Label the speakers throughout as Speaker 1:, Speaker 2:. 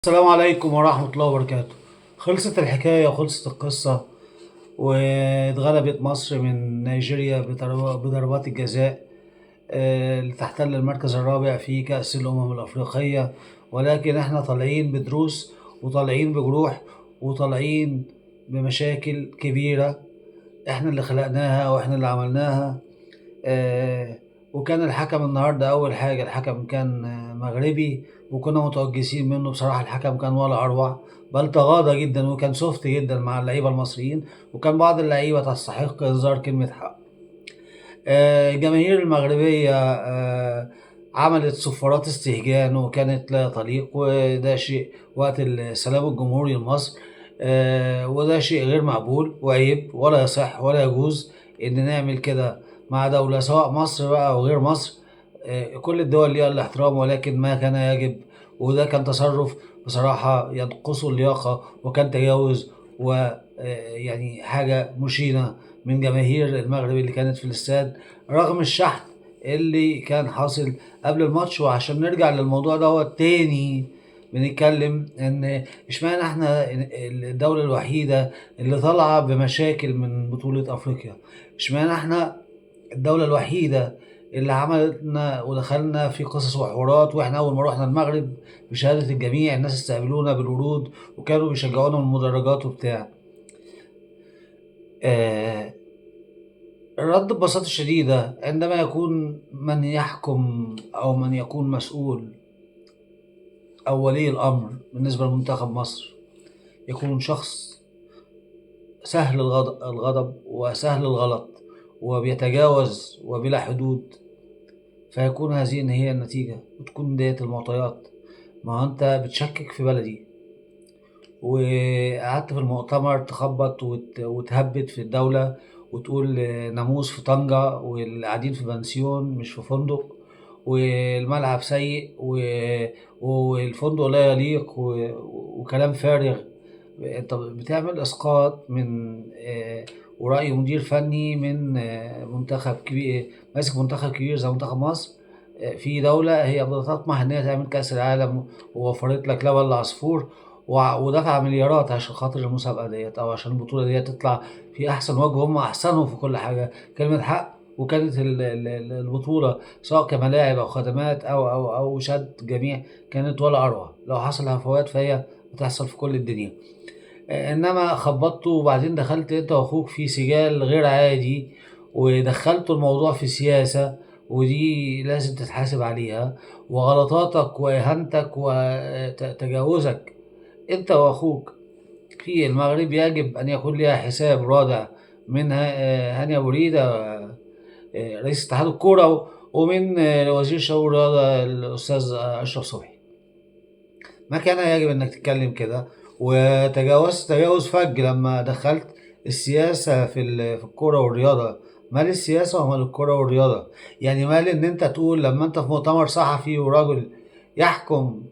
Speaker 1: السلام عليكم ورحمة الله وبركاته. خلصت الحكاية وخلصت القصة، واتغلبت مصر من نيجيريا بضربات الجزاء لتحتل المركز الرابع في كأس الأمم الأفريقية. ولكن احنا طالعين بدروس وطالعين بجروح وطالعين بمشاكل كبيرة، احنا اللي خلقناها واحنا اللي عملناها. آه، وكان الحكم النهارده اول حاجه الحكم كان مغربي، وكنا متوجسين منه بصراحه. الحكم كان ولا اروع، بل تغاضى جدا وكان سوفت جدا مع اللعيبه المصريين، وكان بعض اللعيبه تستحق انذار كلمه حق. الجماهير المغربيه عملت صفارات استهجان وكانت لا تليق، وده شيء وقت السلام الجمهوري لمصر. وده شيء غير مقبول وعيب، ولا يصح ولا يجوز ان نعمل كده مع دولة، سواء مصر بقى أو غير مصر. كل الدول ليها الاحترام، ولكن ما كان يجب، وده كان تصرف بصراحة ينقصه اللياقة، وكان تجاوز ويعني حاجة مشينة من جماهير المغرب اللي كانت في الاستاد، رغم الشحن اللي كان حاصل قبل الماتش. وعشان نرجع للموضوع ده تاني، بنتكلم ان اشمعنى احنا الدولة الوحيدة اللي طالعة بمشاكل من بطولة افريقيا؟ اشمعنى احنا الدولة الوحيدة اللي عملنا ودخلنا في قصص وحوارات؟ واحنا اول ما رحنا المغرب بشهادة الجميع الناس استقبلونا بالورود وكانوا بيشجعونا من المدرجات وبتاع. آه الرد ببساطة شديدة، عندما يكون من يحكم أو من يكون مسؤول أو ولي الأمر بالنسبة لمنتخب مصر يكون شخص سهل الغضب وسهل الغلط وبيتجاوز وبلا حدود، فيكون هذه هي النتيجة وتكون ديت المعطيات. ما هو أنت بتشكك في بلدي، وقعدت في المؤتمر تخبط وتهبد في الدولة وتقول ناموس في طنجة واللي قاعدين في بنسيون مش في فندق، والملعب سيء والفندق لا يليق وكلام فارغ. انت بتعمل اسقاط من ورأي مدير فني من منتخب كبير، ماسك منتخب كبير زي منتخب مصر، في دولة هي بتطمح ان هي تعمل كأس العالم ووفرت لك لبن العصفور ودفع مليارات عشان خاطر المسابقة ديت أو عشان البطولة ديت تطلع في أحسن وجه. هم أحسنوا في كل حاجة، كلمة حق. وكانت البطولة سواء كملاعب أو خدمات أو شد جميع كانت ولا أروع. لو حصل هفوات فهي بتحصل في كل الدنيا. إنما خبطته وبعدين دخلت أنت وأخوك في سجال غير عادي، ودخلتوا الموضوع في سياسة، ودي لازم تتحاسب عليها. وغلطاتك وإهانتك وتجاوزك أنت وأخوك في المغرب يجب أن يكون لها حساب رادع من هاني أبو ريدة، رئيس اتحاد الكورة، ومن وزير شؤون الرياضة الأستاذ أشرف صبحي. ما كان يجب أنك تتكلم كده، وتجاوزت تجاوز فج لما دخلت السياسة في الكورة والرياضة. مال السياسة ومال الكورة والرياضة؟ يعني مال إن أنت تقول لما أنت في مؤتمر صحفي وراجل يحكم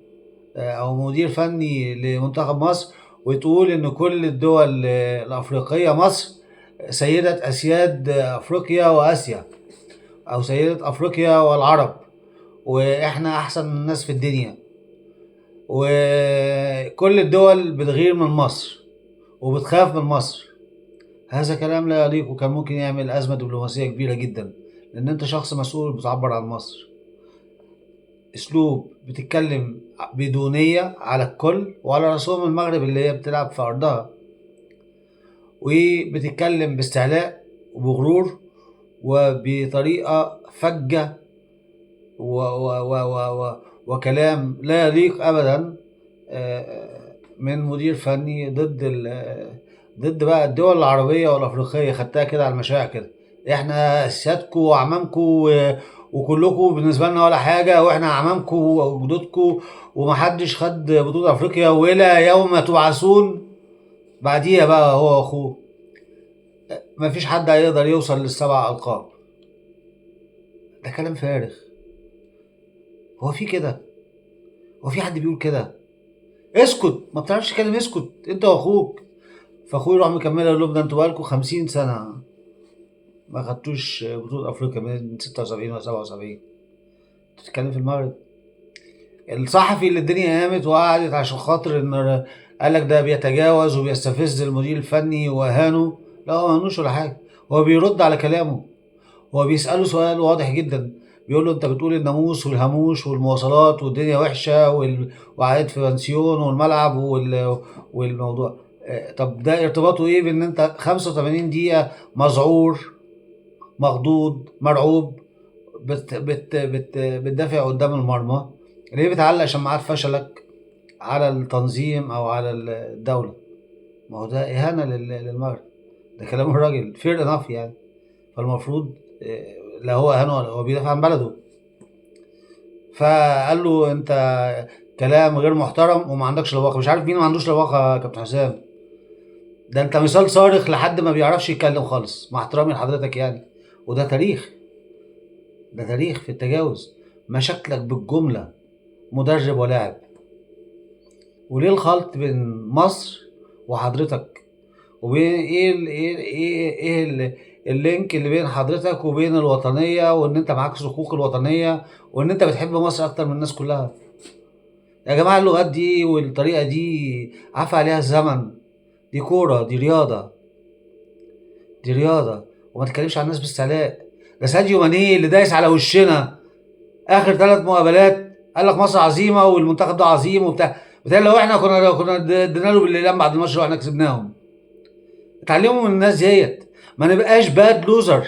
Speaker 1: او مدير فني لمنتخب مصر وتقول ان كل الدول الافريقيه مصر سيده اسياد افريقيا واسيا، او سيده افريقيا والعرب، واحنا احسن الناس في الدنيا، وكل الدول بتغير من مصر وبتخاف من مصر. هذا كلام لا يليق، وكان ممكن يعمل ازمه دبلوماسيه كبيره جدا، لان انت شخص مسؤول بتعبر عن مصر. اسلوب بتتكلم بدونية على الكل وعلى رسوم المغرب اللي هي بتلعب في ارضها، وبتتكلم باستعلاء وبغرور وبطريقة فجة وكلام لا يليق ابدا من مدير فني ضد بقى الدول العربية والافريقية. خدتها كده على المشاع كده، احنا سيادكم واعمامكم وكلكم بالنسبه لنا ولا حاجه، واحنا اعمامكم وجدودكم، ومحدش خد بطوله افريقيا والى يوم تبعثون. بعديها بقى هو واخوه مفيش حد هيقدر يوصل للسبع القاب. ده كلام فارغ. هو في كده؟ هو في حد بيقول كده؟ اسكت، ما بتعرفش تتكلم، اسكت انت واخوك. فاخوه يروح مكمل يقول لهم ده انتوا بقالكم 50 سنه ما خدتوش بطوله افريقيا من 76 ولا 77، بتتكلم في المغرب. الصحفي اللي الدنيا قامت وقعدت عشان خاطر ان قال لك ده بيتجاوز وبيستفز المدير الفني واهانه. لا، هو ما اهانوش ولا حاجه، هو بيرد على كلامه. هو بيسأله سؤال واضح جدا، بيقول له انت بتقول الناموس والهاموش والمواصلات والدنيا وحشه وقاعد في بنسيون والملعب والموضوع. طب ده ارتباطه ايه بان انت 85 دقيقه مذعور، مخضوض، مرعوب، بتدافع قدام المرمى؟ ليه بتعلق شماعات فشلك على التنظيم او على الدوله؟ ما هو ده اهانه للمغرب. ده كلام الراجل فير انف يعني. فالمفروض لا هو اهانه ولا هو بيدافع عن بلده. فقال له انت كلام غير محترم وما عندكش لباقه. مش عارف مين ما عندوش لباقه يا كابتن حسام. ده انت مثال صارخ لحد ما بيعرفش يتكلم خالص، مع احترامي لحضرتك يعني. وده تاريخ، ده تاريخ في التجاوز. مشاكلك بالجمله مدرب ولاعب. وليه الخلط بين مصر وحضرتك؟ وبين اللينك اللي بين حضرتك وبين الوطنيه، وان انت معاك حقوق الوطنيه، وان انت بتحب مصر اكتر من الناس كلها؟ يا جماعه اللغات دي والطريقه دي عفى عليها الزمن. دي كوره، دي رياضه، دي رياضه. وما تتكلمش عن الناس باستعلاء. ده ساديو ماني اللي دايس على وشنا اخر 3 مقابلات قال لك مصر عظيمه والمنتخب ده عظيم وبتاع. بتهيألي لو احنا كنا ادينا له بالاعلام بعد الماتش واحنا كسبناهم. اتعلموا من الناس ديت. ما نبقاش باد لوزر.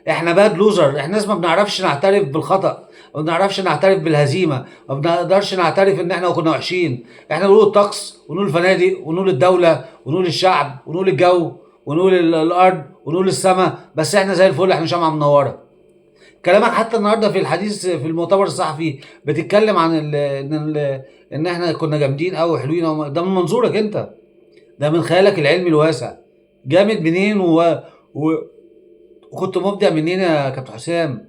Speaker 1: احنا باد لوزر، احنا ناس ما بنعرفش نعترف بالخطأ، ما بنعرفش نعترف بالهزيمه، ما بنقدرش نعترف ان احنا كنا وحشين. احنا نقول الطقس ونقول الفنادق ونقول الدوله ونقول الشعب ونقول الجو ونقول الارض ونقول السماء، بس احنا زي الفل، احنا شمعه منوره. كلامك حتى النهارده في الحديث في المؤتمر الصحفي بتتكلم عن ان احنا كنا جامدين قوي حلوين. ده من منظورك انت، ده من خيالك العلمي الواسع. جامد منين و... وكنت مبدع منين يا كابتن حسام؟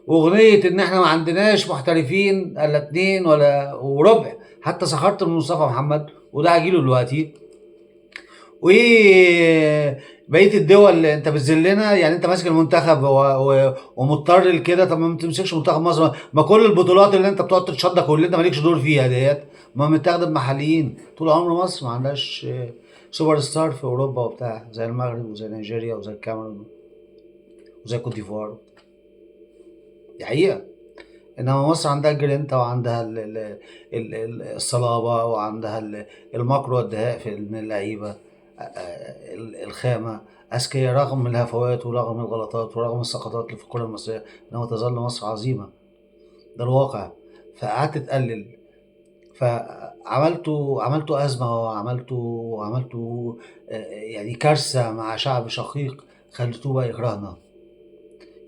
Speaker 1: واغنيه ان احنا ما عندناش محترفين الا 2 ولا وربع، حتى سخرت من مصطفى محمد وده هجيله دلوقتي. وايه بقيه الدول انت بتذلنا؟ يعني انت ماسك المنتخب ومضطر لكده. طب ما تمسكش منتخب مصر؟ ما كل البطولات اللي انت بتقعد تتشدق واللي انت مالكش دور فيها ديت ما متاخده بمحليين. طول عمر مصر ما عندهاش سوبر ستار في اوروبا وبتاع، زي المغرب وزي نيجيريا وزي الكاميرون وزي كوت ديفوار. دي حقيقه. انما مصر عندها جرينتا وعندها الصلابه وعندها المكر والدهاء في اللعيبه. الخامه اذكياء رغم الهفوات ورغم الغلطات ورغم السقطات اللي في الكره المصريه، انما تظل مصر عظيمه. ده الواقع. فقعدت تقلل. عملتوا ازمه وعملتوا يعني كارثه مع شعب شقيق، خليتوه بقى يكرهنا.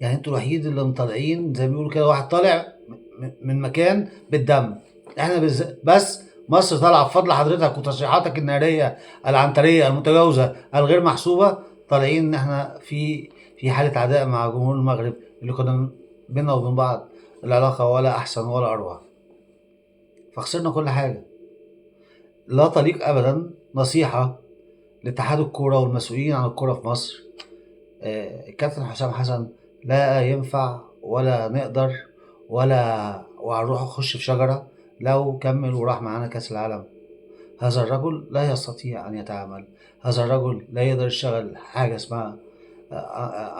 Speaker 1: يعني انتوا الوحيد اللي مطلعين زي ما بيقولوا كده، واحد طالع من مكان بالدم. احنا بس مصر طالعه بفضل حضرتك وتصريحاتك الناريه العنتريه المتجاوزه الغير محسوبه، طالعين ان احنا في حاله عداء مع جمهور المغرب اللي كنا بينا وبين بعض العلاقه ولا احسن ولا اروع. فخسرنا كل حاجه. لا تليق ابدا. نصيحه لاتحاد الكوره والمسؤولين عن الكوره في مصر. الكابتن حسام حسن لا ينفع ولا نقدر وهنروح نخش في شجرة لو كمل وراح معانا كأس العالم. هذا الرجل لا يستطيع أن يتعامل. هذا الرجل لا يقدر يشتغل حاجة اسمها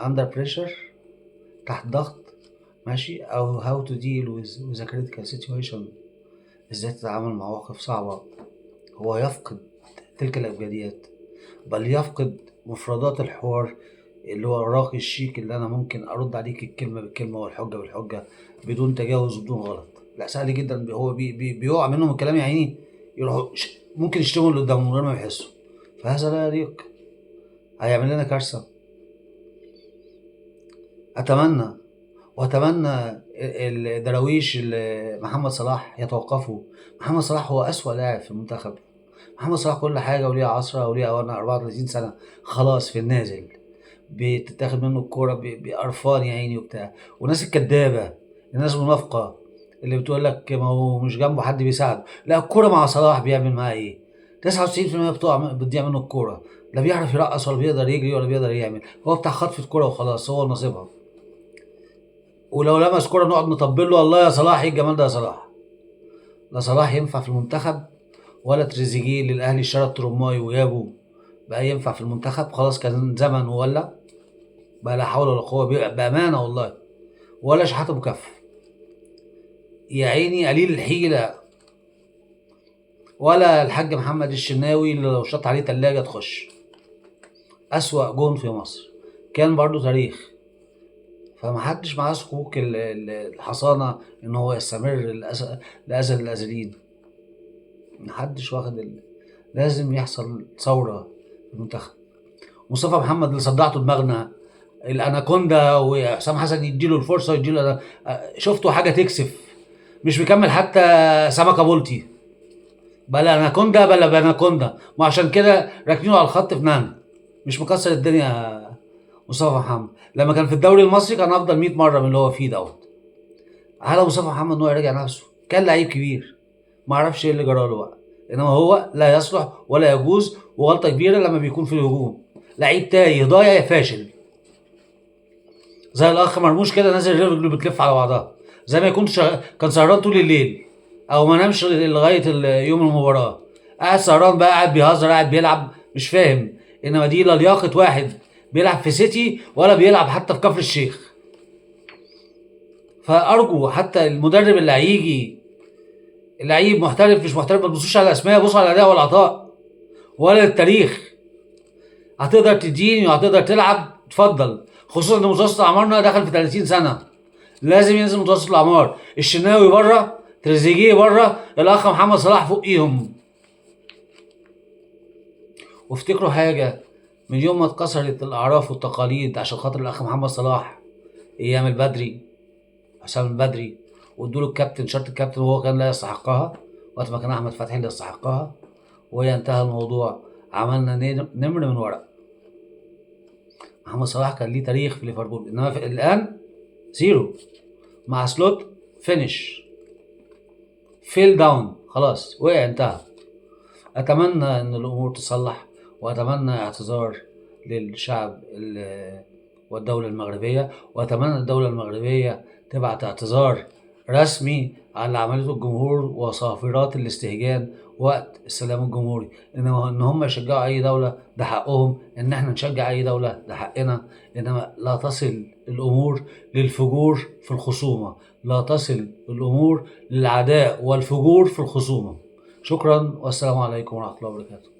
Speaker 1: under pressure، تحت ضغط، ماشي، أو how to deal with a critical situation، ازاي تتعامل مع مواقف صعبة. هو يفقد تلك الأبجديات، بل يفقد مفردات الحوار اللي هو الراقي الشيك، اللي انا ممكن ارد عليك الكلمه بالكلمه والحجه بالحجه بدون تجاوز وبدون غلط. لا، سهل جدا. هو بيقع منهم الكلام يا عيني، يروحوا ممكن يشتموا اللي قدامهم من غير ما يحسوا. فهذا لا يليق، هيعمل لنا كارثه. اتمنى واتمنى الدراويش محمد صلاح يتوقفوا. محمد صلاح هو اسوأ لاعب في المنتخب. محمد صلاح كل حاجه وليها عصرها وليها اوانها. 34 سنه خلاص في النازل، بتتاخد منه الكوره بقرفان يا عيني وبتاع. والناس الكدابه، الناس المنافقه اللي بتقول لك ما هو مش جنبه حد بيساعده. لا، الكوره مع صلاح بيعمل معاه ايه؟ 99% بتضيع منه الكوره. لا بيعرف يرقص ولا بيقدر يجري ولا بيقدر يعمل. هو بتاع خطف الكوره وخلاص، هو نصيبها. ولو لمس كوره نقعد نطبل له الله يا صلاح، ايه الجمال ده يا صلاح. لا صلاح ينفع في المنتخب ولا تريزيجيه اللي الاهلي اشترى الترماي وجابه بقى ينفع في المنتخب. خلاص كان زمن ولا بقى لا حول ولا قوه بامانه والله. ولا شحاته مكفف يا عيني قليل الحيله. ولا الحاج محمد الشناوي اللي لو شط عليه تلاجة تخش. أسوأ جون في مصر كان برضو تاريخ. فمحدش معاه صكوك الحصانة إن هو يستمر لأزل الأزلين. محدش واخد لازم يحصل ثورة في المنتخب. مصطفى محمد اللي صدعته دماغنا الأناكوندا وحسام حسن يديله الفرصة يديله. شفتوا حاجة تكسف. مش مكمل حتى سمكة بولتي بلا اناكوندا بلا باناكوندا. ما عشان كده راكنينه على الخط في نان. مش مكسر الدنيا. مصطفى محمد لما كان في الدوري المصري كان افضل 100 مره من اللي هو فيه دوت. على مصطفى محمد ان هو يراجع نفسه. كان لعيب كبير ما اعرفش ايه اللي جرى له بقى. انما هو لا يصلح ولا يجوز وغلطه كبيره لما بيكون في الهجوم. لعيب تايه ضايع فاشل. زي الاخ مرموش كده نازل رجله بتلف على بعضها. زي ما يكون كان سهران طول الليل او ما نامش لغايه يوم المباراه. قاعد سهران بقى قاعد بيهزر قاعد بيلعب مش فاهم. انما دي لا لياقه واحد بيلعب في سيتي ولا بيلعب حتى في كفر الشيخ. فارجو حتى المدرب اللي هيجي اللعيب محترف مش محترف ما تبصوش على الاسماء. بصوا على الاداء والعطاء ولا التاريخ. هتقدر تديني وهتقدر تلعب اتفضل. خصوصا ان متوسط اعمارنا دخل في 30 سنه. لازم ينزل متوسط الاعمار. الشناوي بره تريزيجيه بره الاخ محمد صلاح فوقيهم. وافتكروا حاجه من يوم ما اتكسرت الاعراف والتقاليد عشان خاطر الاخ محمد صلاح ايام البدري حسام البدري وادوا له الكابتن شرط الكابتن وهو كان لا يستحقها وقت ما كان احمد فتحي اللي يستحقها. وهي انتهى الموضوع. عملنا نمر من ورق. محمد صلاح كان ليه تاريخ في ليفربول انما الان زيرو. مع سلوت فينيش فيل داون خلاص وقع انتهى. اتمنى ان الامور تصلح واتمنى اعتذار للشعب والدولة المغربية. واتمنى الدولة المغربية تبعت اعتذار رسمي على اللي عملته الجمهور وصافرات الاستهجان وقت السلام الجمهوري. انما ان هم يشجعوا اي دولة ده حقهم. ان احنا نشجع اي دولة ده حقنا. انما لا تصل الامور للفجور في الخصومة. لا تصل الامور للعداء والفجور في الخصومة. شكرا والسلام عليكم ورحمة الله وبركاته.